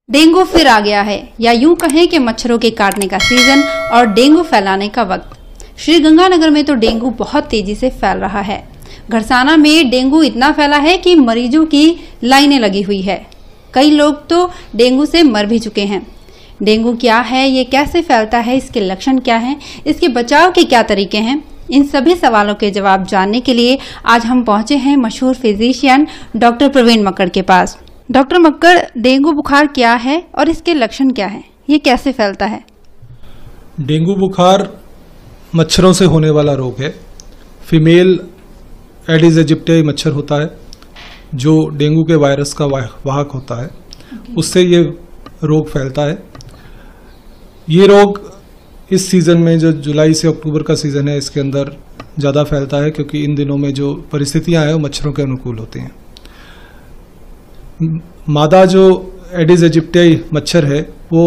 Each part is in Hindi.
डेंगू फिर आ गया है, या यूं कहें कि मच्छरों के काटने का सीजन और डेंगू फैलाने का वक्त। श्रीगंगानगर में तो डेंगू बहुत तेजी से फैल रहा है। घरसाना में डेंगू इतना फैला है कि मरीजों की लाइनें लगी हुई है। कई लोग तो डेंगू से मर भी चुके हैं। डेंगू क्या है, ये कैसे फैलता है, इसके लक्षण क्या हैं, इसके बचाव के क्या तरीके हैं, इन सभी सवालों के जवाब जानने के लिए आज हम पहुंचे हैं मशहूर फिजिशियन डॉक्टर प्रवीण मक्कड़ के पास। डॉक्टर मक्कड़, डेंगू बुखार क्या है और इसके लक्षण क्या हैं? ये कैसे फैलता है? डेंगू बुखार मच्छरों से होने वाला रोग है। फीमेल एडिस एजिप्टियाई मच्छर होता है जो डेंगू के वायरस का वाहक होता है। उससे ये रोग फैलता है। ये रोग इस सीज़न में, जो जुलाई से अक्टूबर का सीज़न है, इसके अंदर ज़्यादा फैलता है क्योंकि इन दिनों में जो परिस्थितियां हैं वो मच्छरों के अनुकूल होती हैं। मादा जो एडिस एजिप्टियाई मच्छर है वो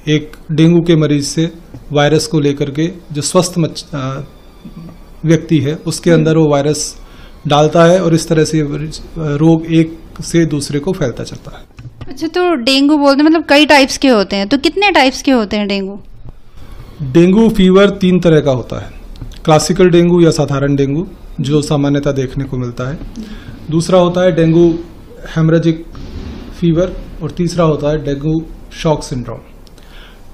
एक डेंगू के मरीज से वायरस को लेकर के, जो स्वस्थ व्यक्ति है उसके अंदर वो वायरस डालता है और इस तरह से रोग एक से दूसरे को फैलता चलता है। अच्छा, तो डेंगू बोलते मतलब कई टाइप्स के होते हैं, तो कितने टाइप्स के होते हैं डेंगू? डेंगू फीवर 3 तरह का होता है। क्लासिकल डेंगू या साधारण डेंगू जो सामान्यतः देखने को मिलता है। दूसरा होता है डेंगू हेमरेजिक फीवर और तीसरा होता है डेंगू शॉक सिंड्रोम।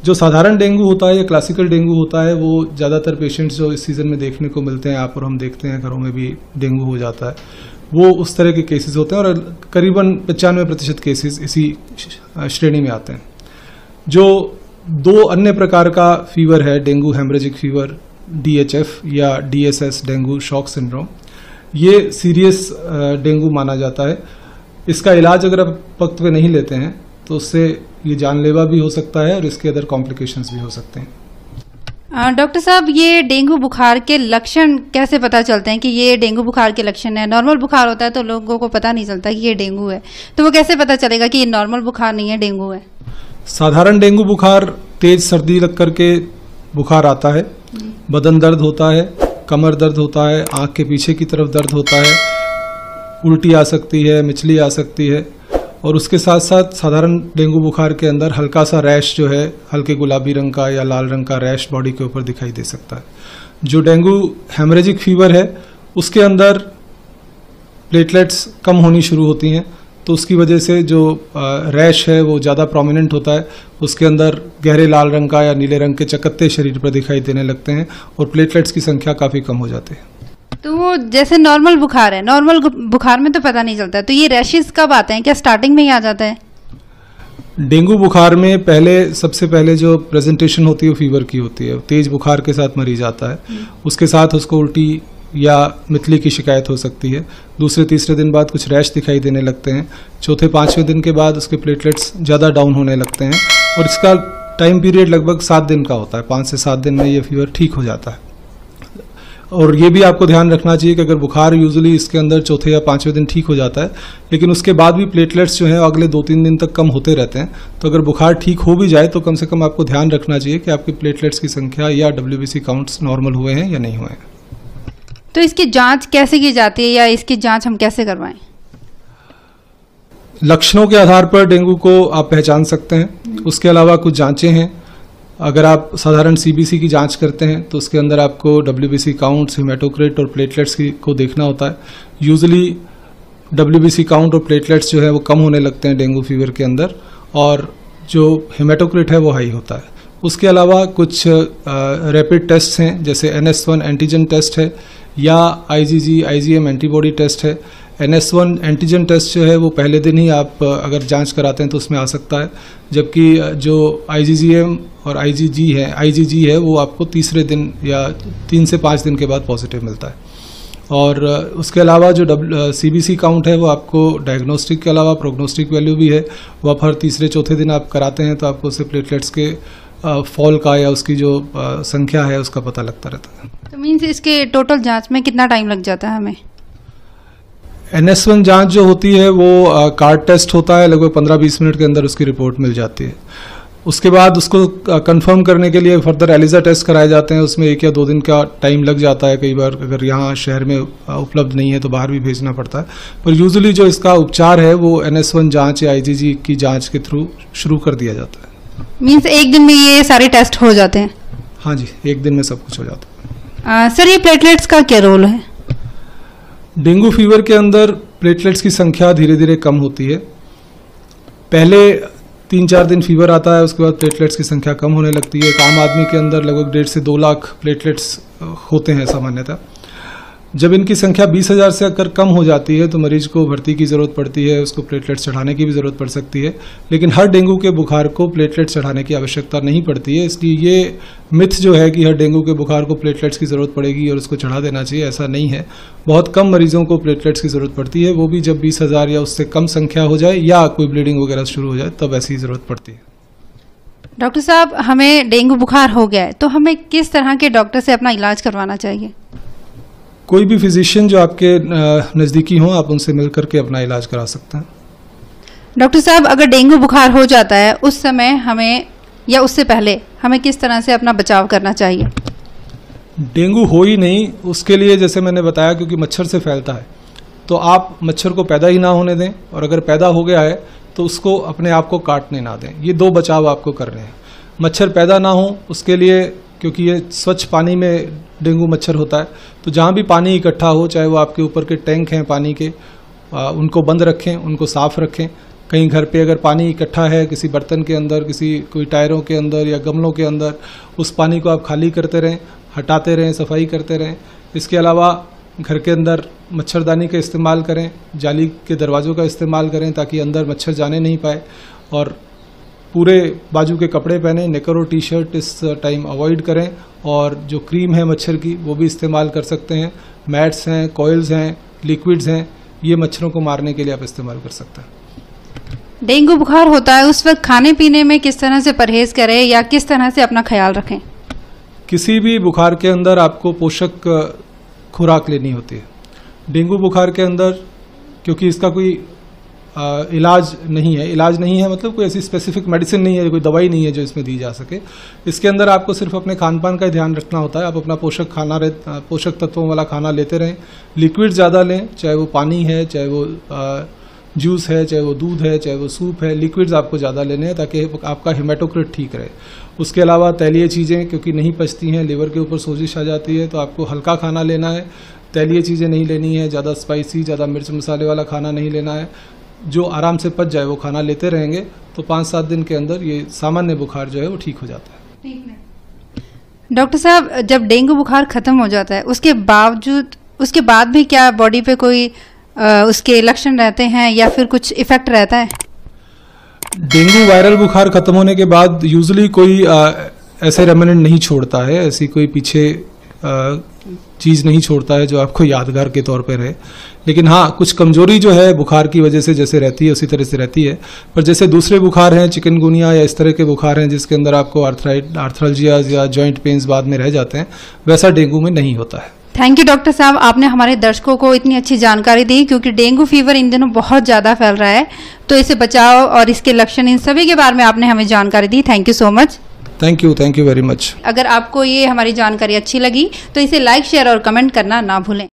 जो साधारण डेंगू होता है या क्लासिकल डेंगू होता है वो ज़्यादातर पेशेंट्स जो इस सीज़न में देखने को मिलते हैं, आप और हम देखते हैं घरों में भी डेंगू हो जाता है, वो उस तरह के केसेस होते हैं और करीबन 95% केसेस इसी श्रेणी में आते हैं। जो 2 अन्य प्रकार का फीवर है, डेंगू हेमरेजिक फीवर DHF या DSS डेंगू शॉक सिंड्रोम, ये सीरियस डेंगू माना जाता है। इसका इलाज अगर आप वक्त पे नहीं लेते हैं तो उससे ये जानलेवा भी हो सकता है और इसके अदर कॉम्प्लिकेशंस भी हो सकते हैं। डॉक्टर साहब, ये डेंगू बुखार के लक्षण कैसे पता चलते हैं कि ये डेंगू बुखार के लक्षण है? नॉर्मल बुखार होता है तो लोगों को पता नहीं चलता कि ये डेंगू है, तो वो कैसे पता चलेगा कि ये नॉर्मल बुखार नहीं है, डेंगू है? साधारण डेंगू बुखार तेज सर्दी लग करके बुखार आता है, बदन दर्द होता है, कमर दर्द होता है, आंख के पीछे की तरफ दर्द होता है, उल्टी आ सकती है, मिचली आ सकती है और उसके साथ साथ साधारण डेंगू बुखार के अंदर हल्का सा रैश जो है, हल्के गुलाबी रंग का या लाल रंग का रैश बॉडी के ऊपर दिखाई दे सकता है। जो डेंगू हेमरेजिक फीवर है उसके अंदर प्लेटलेट्स कम होनी शुरू होती हैं, तो उसकी वजह से जो रैश है वो ज़्यादा प्रोमिनेंट होता है। उसके अंदर गहरे लाल रंग का या नीले रंग के चकत्ते शरीर पर दिखाई देने लगते हैं और प्लेटलेट्स की संख्या काफ़ी कम हो जाती है। तो वो जैसे नॉर्मल बुखार है, नॉर्मल बुखार में तो पता नहीं चलता, तो ये रैशेस कब आते हैं? क्या स्टार्टिंग में ही आ जाता है? डेंगू बुखार में सबसे पहले जो प्रेजेंटेशन होती है वो फीवर की होती है। तेज बुखार के साथ मरीज आता है, उसके साथ उसको उल्टी या मितली की शिकायत हो सकती है। दूसरे तीसरे दिन बाद कुछ रैश दिखाई देने लगते हैं। चौथे 5वें दिन के बाद उसके प्लेटलेट्स ज़्यादा डाउन होने लगते हैं और इसका टाइम पीरियड लगभग 7 दिन का होता है। 5 से 7 दिन में ये फीवर ठीक हो जाता है। और ये भी आपको ध्यान रखना चाहिए कि अगर बुखार यूजुअली इसके अंदर चौथे या 5वें दिन ठीक हो जाता है, लेकिन उसके बाद भी प्लेटलेट्स जो हैं अगले 2-3 दिन तक कम होते रहते हैं। तो अगर बुखार ठीक हो भी जाए तो कम से कम आपको ध्यान रखना चाहिए कि आपके प्लेटलेट्स की संख्या या WBC काउंट्स नॉर्मल हुए हैं या नहीं हुए हैं। तो इसकी जांच कैसे की जाती है या इसकी जांच हम कैसे करवाएं? लक्षणों के आधार पर डेंगू को आप पहचान सकते हैं। उसके अलावा कुछ जांचें हैं। अगर आप साधारण CBC की जांच करते हैं तो उसके अंदर आपको WBC काउंट्स, हेमाटोक्रिट और प्लेटलेट्स को देखना होता है। यूजुअली WBC काउंट और प्लेटलेट्स जो है वो कम होने लगते हैं डेंगू फीवर के अंदर और जो हेमाटोक्रिट है वो हाई होता है। उसके अलावा कुछ रैपिड टेस्ट हैं, जैसे NS1 एंटीजन टेस्ट है या IgM एंटीबॉडी टेस्ट है। NS1 एंटीजन टेस्ट जो है वो पहले दिन ही आप अगर जांच कराते हैं तो उसमें आ सकता है, जबकि जो IgM और IgG है वो आपको तीसरे दिन या 3 से 5 दिन के बाद पॉजिटिव मिलता है। और उसके अलावा जो CBC काउंट है वो आपको डायग्नोस्टिक के अलावा प्रोग्नोस्टिक वैल्यू भी है, वो आप हर तीसरे चौथे दिन आप कराते हैं तो आपको उससे प्लेटलेट्स के फॉल का या उसकी जो संख्या है उसका पता लगता रहता है। तो मीन्स इसके टोटल जांच में कितना टाइम लग जाता है हमें? NS1 जांच जो होती है वो कार्ड टेस्ट होता है, लगभग 15-20 मिनट के अंदर उसकी रिपोर्ट मिल जाती है। उसके बाद उसको कंफर्म करने के लिए फर्दर एलिजा टेस्ट कराए जाते हैं। उसमें 1 या 2 दिन का टाइम लग जाता है, कई बार अगर यहाँ शहर में उपलब्ध नहीं है तो बाहर भी भेजना पड़ता है। पर यूजुअली जो इसका उपचार है वो NS1 जांच या IgG की जांच के थ्रू शुरू कर दिया जाता है। मीन्स एक दिन में ये सारे टेस्ट हो जाते हैं? हाँ जी, एक दिन में सब कुछ हो जाता है। सर, ये प्लेटलेट्स का क्या रोल है? डेंगू फीवर के अंदर प्लेटलेट्स की संख्या धीरे धीरे कम होती है। पहले 3-4 दिन फीवर आता है, उसके बाद प्लेटलेट्स की संख्या कम होने लगती है। एक आम आदमी के अंदर लगभग 1.5 से 2 लाख प्लेटलेट्स होते हैं सामान्यतः। जब इनकी संख्या 20,000 से अगर कम हो जाती है तो मरीज को भर्ती की ज़रूरत पड़ती है, उसको प्लेटलेट्स चढ़ाने की भी ज़रूरत पड़ सकती है। लेकिन हर डेंगू के बुखार को प्लेटलेट्स चढ़ाने की आवश्यकता नहीं पड़ती है। इसलिए ये मिथ जो है कि हर डेंगू के बुखार को प्लेटलेट्स की ज़रूरत पड़ेगी और उसको चढ़ा देना चाहिए, ऐसा नहीं है। बहुत कम मरीजों को प्लेटलेट्स की ज़रूरत पड़ती है, वो भी जब 20,000 या उससे कम संख्या हो जाए या कोई ब्लीडिंग वगैरह शुरू हो जाए तब ऐसी ज़रूरत पड़ती है। डॉक्टर साहब, हमें डेंगू बुखार हो गया है तो हमें किस तरह के डॉक्टर से अपना इलाज करवाना चाहिए? कोई भी फिजिशियन जो आपके नज़दीकी हो, आप उनसे मिल करके अपना इलाज करा सकते हैं। डॉक्टर साहब, अगर डेंगू बुखार हो जाता है उस समय हमें या उससे पहले हमें किस तरह से अपना बचाव करना चाहिए? डेंगू हो ही नहीं उसके लिए, जैसे मैंने बताया, क्योंकि मच्छर से फैलता है तो आप मच्छर को पैदा ही ना होने दें, और अगर पैदा हो गया है तो उसको अपने आप को काटने ना दें। ये 2 बचाव आपको करने हैं। मच्छर पैदा ना हो उसके लिए, क्योंकि ये स्वच्छ पानी में डेंगू मच्छर होता है, तो जहाँ भी पानी इकट्ठा हो, चाहे वो आपके ऊपर के टैंक हैं पानी के, उनको बंद रखें, उनको साफ रखें। कहीं घर पे अगर पानी इकट्ठा है किसी बर्तन के अंदर, कोई टायरों के अंदर या गमलों के अंदर, उस पानी को आप खाली करते रहें, हटाते रहें, सफाई करते रहें। इसके अलावा घर के अंदर मच्छरदानी का इस्तेमाल करें, जाली के दरवाज़ों का इस्तेमाल करें ताकि अंदर मच्छर जाने नहीं पाए, और पूरे बाजू के कपड़े पहने, निकर और टी-शर्ट इस टाइम अवॉइड करें। और जो क्रीम है मच्छर की वो भी इस्तेमाल कर सकते हैं। मैट्स हैं, कॉइल्स हैं, लिक्विड्स हैं, ये मच्छरों को मारने के लिए आप इस्तेमाल कर सकते हैं। डेंगू बुखार होता है उस वक्त खाने पीने में किस तरह से परहेज करें या किस तरह से अपना ख्याल रखें? किसी भी बुखार के अंदर आपको पोषक खुराक लेनी होती है। डेंगू बुखार के अंदर क्योंकि इसका कोई इलाज नहीं है, मतलब कोई ऐसी स्पेसिफिक मेडिसिन नहीं है, कोई दवाई नहीं है जो इसमें दी जा सके। इसके अंदर आपको सिर्फ अपने खान पान का ही ध्यान रखना होता है। आप अपना पोषक तत्वों वाला खाना लेते रहें, लिक्विड ज़्यादा लें, चाहे वो पानी है, चाहे वो जूस है, चाहे वो दूध है, चाहे वो सूप है। लिक्विड्स आपको ज़्यादा लेने हैं ताकि आपका हेमाटोक्रिट ठीक रहे। उसके अलावा तैलीय चीज़ें क्योंकि नहीं पचती हैं, लिवर के ऊपर सोजिश आ जाती है, तो आपको हल्का खाना लेना है, तैलीय चीज़ें नहीं लेनी है, ज़्यादा स्पाइसी, ज़्यादा मिर्च मसाले वाला खाना नहीं लेना है। जो आराम से पच जाए वो खाना लेते रहेंगे तो 5-7 दिन के अंदर ये सामान्य बुखार जो है वो ठीक हो जाता है। डॉक्टर साहब, जब डेंगू बुखार खत्म हो जाता है उसके बाद भी क्या बॉडी पे कोई उसके लक्षण रहते हैं या फिर कुछ इफेक्ट रहता है? डेंगू वायरल बुखार खत्म होने के बाद यूजुअली कोई ऐसे रेमिनेंट नहीं छोड़ता है, ऐसी कोई पीछे चीज़ नहीं छोड़ता है जो आपको यादगार के तौर पे रहे। लेकिन हाँ, कुछ कमजोरी जो है बुखार की वजह से जैसे रहती है उसी तरह से रहती है। पर जैसे दूसरे बुखार हैं, चिकनगुनिया या इस तरह के बुखार हैं जिसके अंदर आपको आर्थराल्जियाज या जॉइंट पेन्स बाद में रह जाते हैं, वैसा डेंगू में नहीं होता है। थैंक यू डॉक्टर साहब, आपने हमारे दर्शकों को इतनी अच्छी जानकारी दी, क्योंकि डेंगू फीवर इन दिनों बहुत ज़्यादा फैल रहा है, तो इसे बचाव और इसके लक्षण इन सभी के बारे में आपने हमें जानकारी दी। Thank you so much. Thank you very much. अगर आपको ये हमारी जानकारी अच्छी लगी तो इसे लाइक, शेयर और कमेंट करना ना भूलें।